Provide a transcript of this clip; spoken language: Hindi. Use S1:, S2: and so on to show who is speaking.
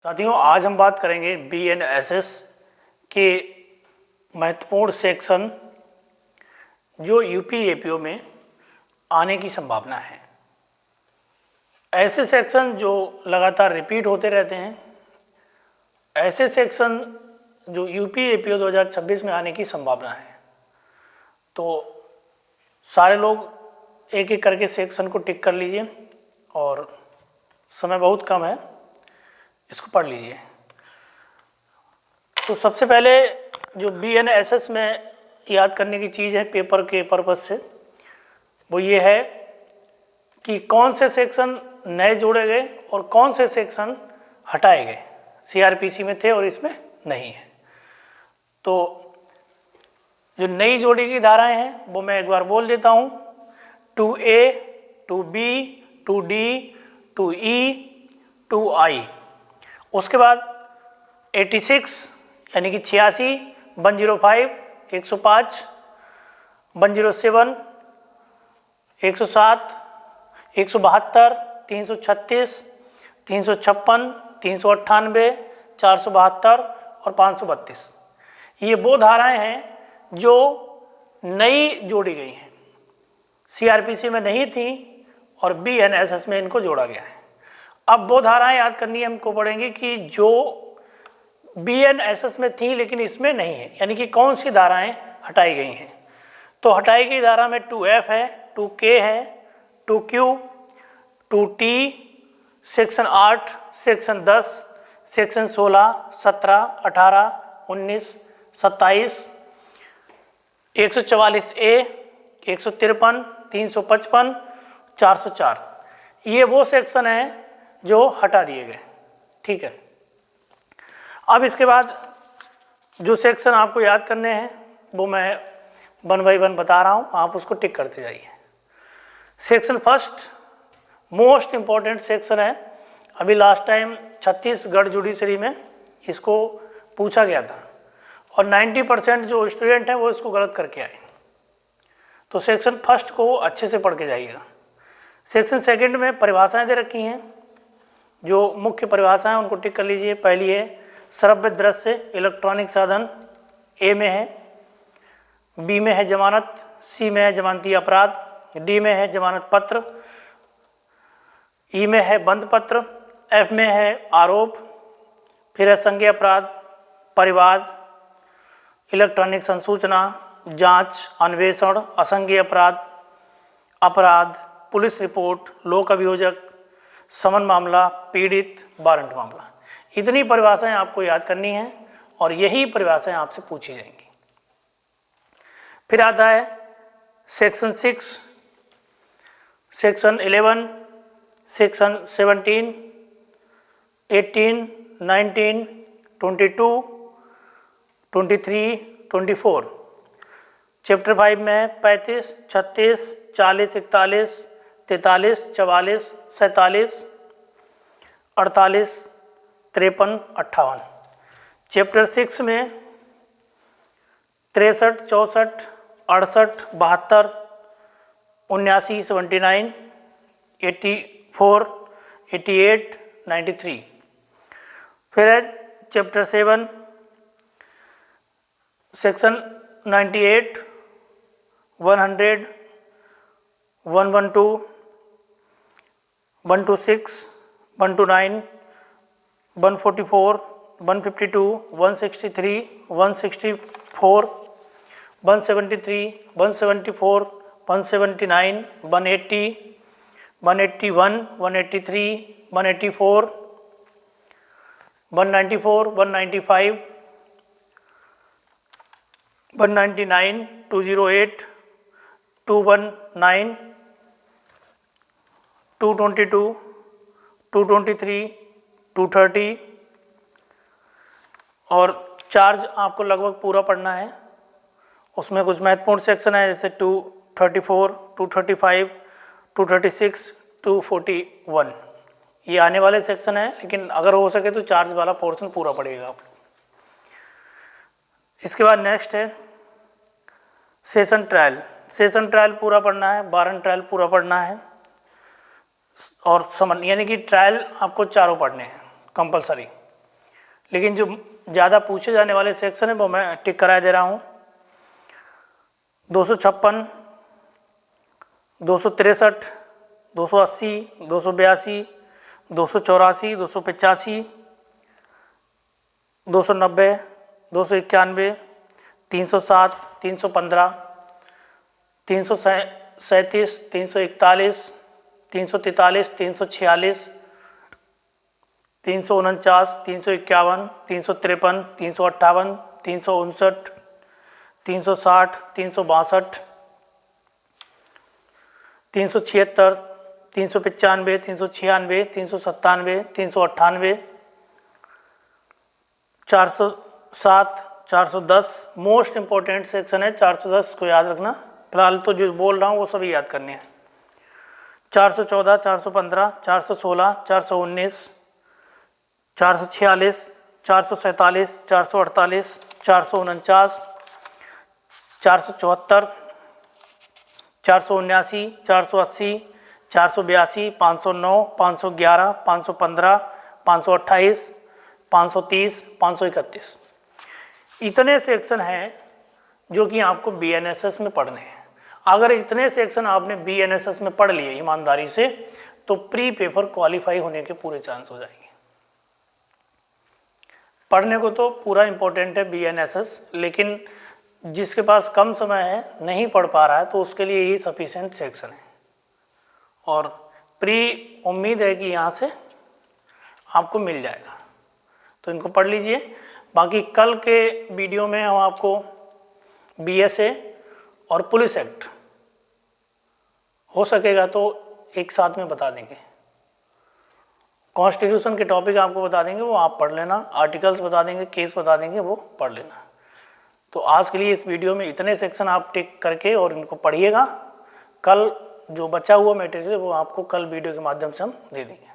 S1: साथियों, आज हम बात करेंगे BNSS के महत्वपूर्ण सेक्शन जो यूपी-एपीओ में आने की संभावना है। ऐसे सेक्शन जो लगातार रिपीट होते रहते हैं, ऐसे सेक्शन जो यूपी-एपीओ 2026 में आने की संभावना है। तो सारे लोग एक एक करके सेक्शन को टिक कर लीजिए और समय बहुत कम है, इसको पढ़ लीजिए। तो सबसे पहले जो BNSS में याद करने की चीज़ है पेपर के पर्पज़ से, वो ये है कि कौन से सेक्शन नए जोड़े गए और कौन से सेक्शन हटाए गए, CRPC में थे और इसमें नहीं है। तो जो नई जोड़ी की धाराएं हैं वो मैं एक बार बोल देता हूँ: 2A, 2B, 2D, 2E, 2I। उसके बाद 86 यानी कि 86, 105, 105, 107, 107, 172, 336, 356, 398, 472 और 532। ये वो धाराएं हैं जो नई जोड़ी गई हैं, CRPC में नहीं थी और BNSS में इनको जोड़ा गया है। अब वो धाराएं याद करनी हमको पड़ेंगी कि जो BNSS में थी लेकिन इसमें नहीं है, यानी कि कौन सी धाराएं हटाई गई हैं। तो हटाई गई धारा में 2F है, 2K है, 2Q, 2T, section 8, section 10, section 16, 17, 18, 19, 27, 144A, 153, 355, 404। ये वो सेक्शन है जो हटा दिए गए। ठीक है, अब इसके बाद जो सेक्शन आपको याद करने हैं वो मैं 1 बाय 1 बता रहा हूँ, आप उसको टिक करते जाइए। Section first most important section है। अभी लास्ट टाइम छत्तीसगढ़ जुडिशरी में इसको पूछा गया था और 90% जो स्टूडेंट हैं वो इसको गलत करके आए। तो सेक्शन फर्स्ट को अच्छे से पढ़ के जाइएगा। सेक्शन सेकंड में परिभाषाएं दे रखी हैं, जो मुख्य परिभाषाएं उनको टिक कर लीजिए। पहली है श्रव्य दृश्य इलेक्ट्रॉनिक साधन, A में है, B में है जमानत, C में है जमानती अपराध, D में है जमानत पत्र, E में है बंद पत्र, F में है आरोप, फिर है संज्ञेय अपराध, परिवाद, इलेक्ट्रॉनिक संसूचना, जांच, अन्वेषण, असंज्ञेय अपराध, अपराध, पुलिस रिपोर्ट, लोक अभियोजक, समन मामला, पीड़ित, वारंट मामला। इतनी परिभाषाएं आपको याद करनी है और यही परिभाषाएं आपसे पूछी जाएंगी। फिर आता है सेक्शन 6, सेक्शन 11, सेक्शन 17, 18, 19, 22, 23, 24। चैप्टर 5 में 35, 36, 40, 41, 43, 44, 47, 48, 53, 58। चैप्टर 6 में 63, 64, 68, 72, 79, 79, 84, 88, 93। फिर है चैप्टर 7 सेक्शन 98, 100, 112, 126, 129, 144, 152, 163, 164, 173, 174, 179, 180, 181, 183, 184, 194, 195, 199, 208, 219, 222, 223, 230 और चार्ज आपको लगभग पूरा पढ़ना है। उसमें कुछ महत्वपूर्ण सेक्शन है जैसे 234, 235, 236, 241। ये आने वाले सेक्शन है, लेकिन अगर हो सके तो चार्ज वाला पोर्शन पूरा पड़ेगा आप। इसके बाद नेक्स्ट है सेशन ट्रायल। सेशन ट्रायल पूरा पढ़ना है, वारंट ट्रायल पूरा पढ़ना है और समन यानी कि ट्रायल आपको चारों पढ़ने हैं कंपलसरी। लेकिन जो ज़्यादा पूछे जाने वाले सेक्शन है वो मैं टिक करा दे रहा हूँ। 256, 263, 280, 282, 284, 285, 290, 291, 307, 315, 337, 341, 343, 346, 349, 351, 353, 358, 359, 360, 362, 376, 395, 396, 397, 398, 407, 410 मोस्ट इंपॉर्टेंट सेक्शन है। 410 को याद रखना, फिलहाल तो जो बोल रहा हूँ वो सभी याद करने हैं। 414, 415, 416, 419, 446, 447, 448, 449, 474, 479, 480, 482, 509, 511, 515, 528, 530, 531 इतने सेक्शन हैं जो कि आपको BNSS में पढ़ने हैं। अगर इतने सेक्शन आपने BNSS में पढ़ लिए ईमानदारी से तो प्री पेपर क्वालिफाई होने के पूरे चांस हो जाएंगे। पढ़ने को तो पूरा इम्पोर्टेंट है BNSS, लेकिन जिसके पास कम समय है, नहीं पढ़ पा रहा है, तो उसके लिए यही सफिशिएंट सेक्शन है। और प्री उम्मीद है कि यहाँ से आपको मिल जाएगा, तो इनको पढ़ लीजिए। बाकी कल के वीडियो में हम आपको BSA और पुलिस एक्ट हो सकेगा तो एक साथ में बता देंगे। कॉन्स्टिट्यूशन के टॉपिक आपको बता देंगे, वो आप पढ़ लेना। आर्टिकल्स बता देंगे, केस बता देंगे, वो पढ़ लेना। तो आज के लिए इस वीडियो में इतने सेक्शन आप टिक करके और इनको पढ़िएगा। कल जो बचा हुआ मटेरियल वो आपको कल वीडियो के माध्यम से हम दे देंगे।